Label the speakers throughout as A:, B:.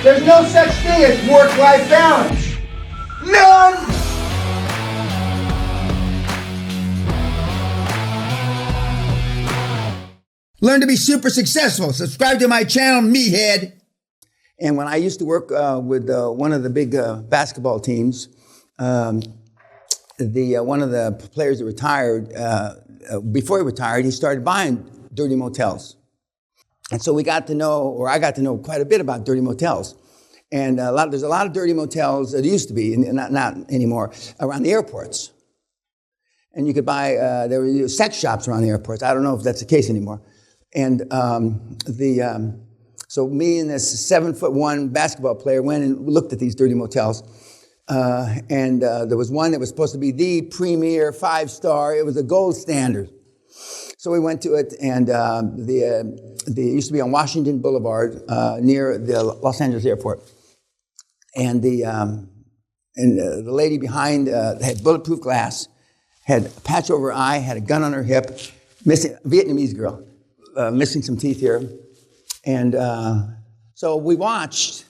A: There's no such thing as work-life balance. None! Learn to be super successful. Subscribe to my channel, Meathead. And when I used to work with one of the big basketball teams, one of the players that retired, before he retired, he started buying dirty motels. And so I got to know quite a bit about dirty motels. And there's a lot of dirty motels, there used to be, and not anymore, around the airports. And you could buy, there were sex shops around the airports. I don't know if that's the case anymore. And so me and this 7'1" basketball player went and looked at these dirty motels. And there was one that was supposed to be the premier 5-star. It was a gold standard. So we went to it, and it used to be on Washington Boulevard near the Los Angeles airport. And the lady behind had bulletproof glass, had a patch over her eye, had a gun on her hip, Vietnamese girl, missing some teeth here. And so we watched,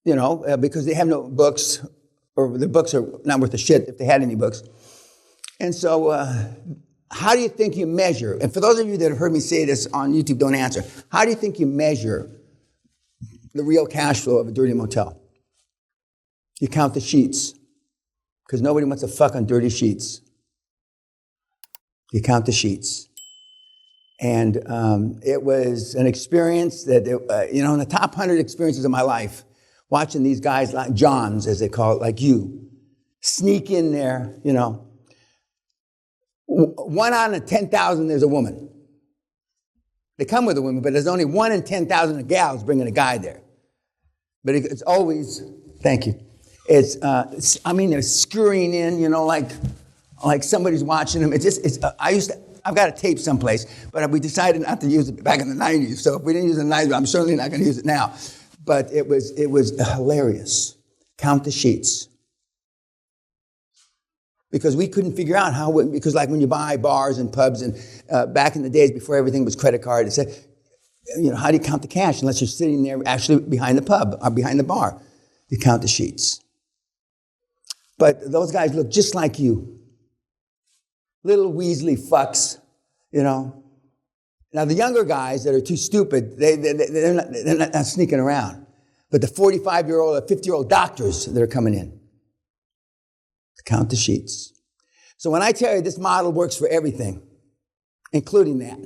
A: because they have no books, or the books are not worth a shit if they had any books. And so how do you think you measure, and for those of you that have heard me say this on YouTube, don't answer, how do you think you measure the real cash flow of a dirty motel? You count the sheets, because nobody wants to fuck on dirty sheets. You count the sheets. And it was an experience that, in the top 100 experiences of my life, watching these guys like Johns, as they call it, like you, sneak in there, 1 out of 10,000, there's a woman. They come with a woman, but there's only 1 in 10,000 of gals bringing a guy there. But it's always, thank you. They're scurrying in, like somebody's watching them. I've got a tape someplace, but we decided not to use it back in the 90s. So if we didn't use it in the 90s, I'm certainly not going to use it now. But it was hilarious. Count the sheets. Because we couldn't figure out because like when you buy bars and pubs and back in the days before everything was credit card, it said, how do you count the cash unless you're sitting there actually behind the pub or behind the bar? You count the sheets. But those guys look just like you. Little Weasley fucks, Now, the younger guys that are too stupid, they're not sneaking around. But the 45-year-old or 50-year-old doctors that are coming in, count the sheets. So when I tell you this model works for everything, including that,